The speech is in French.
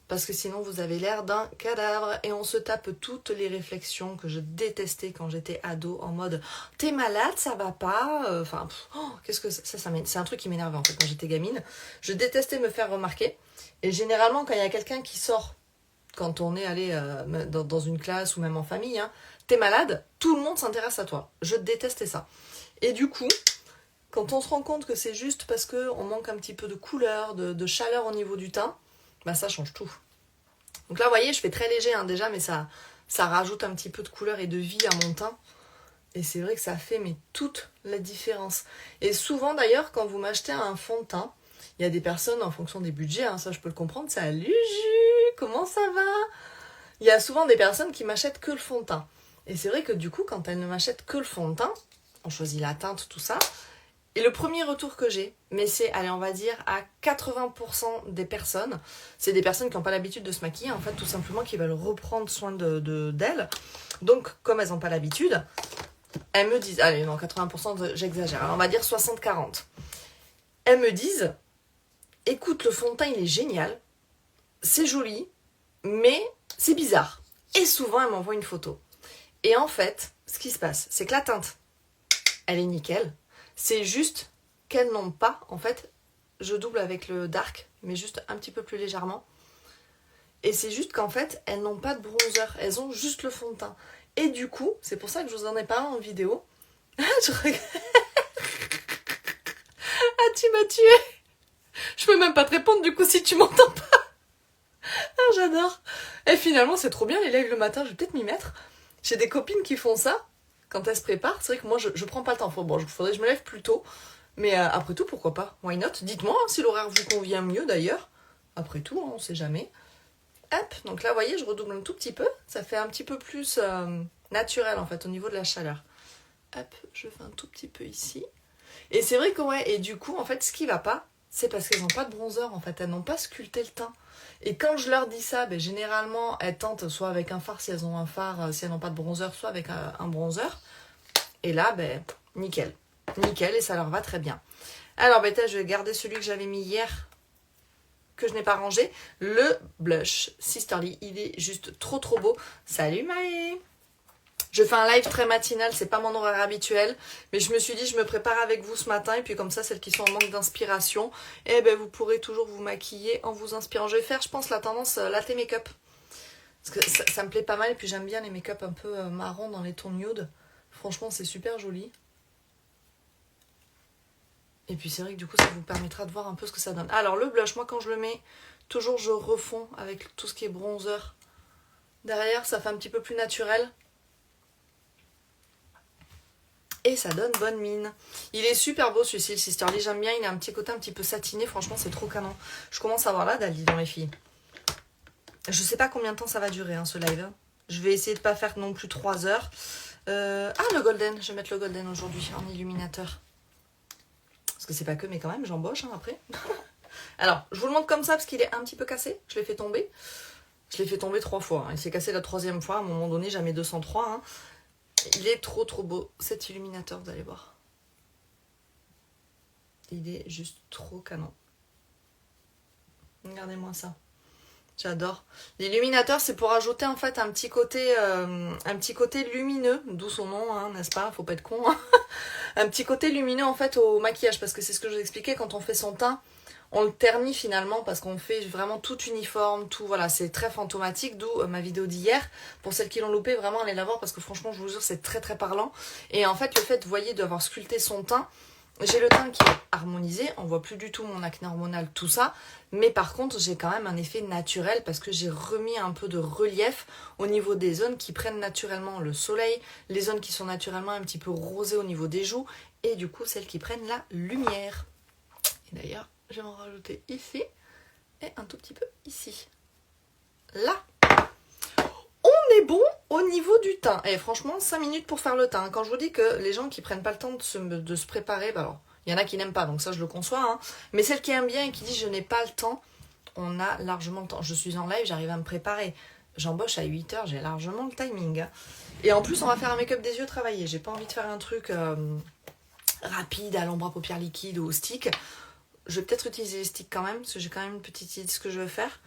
parce que sinon vous avez l'air d'un cadavre. Et on se tape toutes les réflexions que je détestais quand j'étais ado, en mode « T'es malade, ça va pas ?» Enfin, qu'est-ce que ça c'est un truc qui m'énervait en fait quand j'étais gamine. Je détestais me faire remarquer. Et généralement, quand il y a quelqu'un qui sort, quand on est allé dans une classe ou même en famille, hein, t'es malade, tout le monde s'intéresse à toi. Je détestais ça. Et du coup, quand on se rend compte que c'est juste parce qu'on manque un petit peu de couleur, de chaleur au niveau du teint, bah ça change tout. Donc là, vous voyez, je fais très léger hein, déjà, mais ça rajoute un petit peu de couleur et de vie à mon teint. Et c'est vrai que ça fait toute la différence. Et souvent d'ailleurs, quand vous m'achetez un fond de teint, il y a des personnes en fonction des budgets, hein, ça je peux le comprendre, salut Ju, comment ça va? Il y a souvent des personnes qui m'achètent que le fond de teint. Et c'est vrai que du coup, quand elles ne m'achètent que le fond de teint, on choisit la teinte, tout ça, et le premier retour que j'ai, mais c'est, allez, on va dire, à 80% des personnes, c'est des personnes qui n'ont pas l'habitude de se maquiller, en fait, tout simplement, qui veulent reprendre soin d'elles. Donc, comme elles n'ont pas l'habitude, elles me disent, allez, non, 80%, j'exagère, alors on va dire 60-40. Elles me disent, écoute, le fond de teint, il est génial, c'est joli, mais c'est bizarre. Et souvent, elles m'envoient une photo. Et en fait, ce qui se passe, c'est que la teinte, elle est nickel. C'est juste qu'elles n'ont pas, en fait, je double avec le dark, mais juste un petit peu plus légèrement. Et c'est juste qu'en fait, elles n'ont pas de bronzer, elles ont juste le fond de teint. Et du coup, c'est pour ça que je vous en ai parlé en vidéo. Je regarde... Ah, tu m'as tué. Je peux même pas te répondre du coup si tu m'entends pas. Ah, j'adore. Et finalement, c'est trop bien les lives le matin, je vais peut-être m'y mettre. J'ai des copines qui font ça quand elles se préparent. C'est vrai que moi, je prends pas le temps. Bon, faudrait que je me lève plus tôt. Mais après tout, pourquoi pas? Why not? Dites-moi hein, si l'horaire vous convient mieux d'ailleurs. Après tout, hein, on sait jamais. Hop, donc là, vous voyez, je redouble un tout petit peu. Ça fait un petit peu plus naturel en fait au niveau de la chaleur. Hop, je fais un tout petit peu ici. Et c'est vrai que ouais, et du coup, en fait, ce qui va pas, c'est parce qu'elles n'ont pas de bronzer, en fait. Elles n'ont pas sculpté le teint. Et quand je leur dis ça, ben, généralement, elles tentent soit avec un fard si elles ont un fard, si elles n'ont pas de bronzer, soit avec un bronzer. Et là, ben, nickel. Nickel, et ça leur va très bien. Alors, ben, je vais garder celui que j'avais mis hier, que je n'ai pas rangé. Le blush Sisterly, il est juste trop trop beau. Salut Maë! Je fais un live très matinal, c'est pas mon horaire habituel, mais je me suis dit je me prépare avec vous ce matin et puis comme ça celles qui sont en manque d'inspiration, eh ben vous pourrez toujours vous maquiller en vous inspirant. Je vais faire je pense la tendance latte make-up, parce que ça me plaît pas mal et puis j'aime bien les make-up un peu marron dans les tons nude. Franchement c'est super joli. Et puis c'est vrai que du coup ça vous permettra de voir un peu ce que ça donne. Alors le blush, moi quand je le mets, toujours je refonds avec tout ce qui est bronzer. Derrière ça fait un petit peu plus naturel. Et ça donne bonne mine. Il est super beau celui-ci, le Sisterly. J'aime bien, il a un petit côté un petit peu satiné. Franchement, c'est trop canon. Je commence à avoir la dalle, dis donc les filles. Je sais pas combien de temps ça va durer, hein, ce live. Je vais essayer de pas faire non plus 3 heures. Ah, le golden. Je vais mettre le golden aujourd'hui en illuminateur. Parce que c'est pas que, mais quand même, j'embauche hein, après. Alors, je vous le montre comme ça parce qu'il est un petit peu cassé. Je l'ai fait tomber. Je l'ai fait tomber 3 fois. Hein. Il s'est cassé la 3e fois. À un moment donné, jamais 203. Hein. Il est trop trop beau cet illuminateur, vous allez voir. Il est juste trop canon. Regardez-moi ça. J'adore. L'illuminateur, c'est pour ajouter en fait un petit côté lumineux, d'où son nom, hein, n'est-ce pas? Faut pas être con. Hein. Un petit côté lumineux en fait au maquillage, parce que c'est ce que je vous expliquais, quand on fait son teint, on le ternit finalement parce qu'on fait vraiment tout uniforme, tout, voilà, c'est très fantomatique, d'où ma vidéo d'hier. Pour celles qui l'ont loupé, vraiment allez la voir parce que franchement, je vous jure, c'est très très parlant. Et en fait, le fait, vous voyez, d'avoir sculpté son teint, j'ai le teint qui est harmonisé, on voit plus du tout mon acné hormonal, tout ça, mais par contre j'ai quand même un effet naturel parce que j'ai remis un peu de relief au niveau des zones qui prennent naturellement le soleil, les zones qui sont naturellement un petit peu rosées au niveau des joues, et du coup celles qui prennent la lumière. Et d'ailleurs, je vais en rajouter ici, et un tout petit peu ici. Là, on est bon au niveau du teint. Et franchement, 5 minutes pour faire le teint. Quand je vous dis que les gens qui prennent pas le temps de se préparer, bah alors, il y en a qui n'aiment pas, donc ça je le conçois. Hein. Mais celles qui aiment bien et qui disent je n'ai pas le temps, on a largement le temps. Je suis en live, j'arrive à me préparer. J'embauche à 8 h, j'ai largement le timing. Hein. Et en plus, on va faire un make-up des yeux travaillé. J'ai pas envie de faire un truc rapide à l'ombre à paupières liquide ou au stick. Je vais peut-être utiliser les sticks quand même, parce que j'ai quand même une petite idée de ce que je veux faire.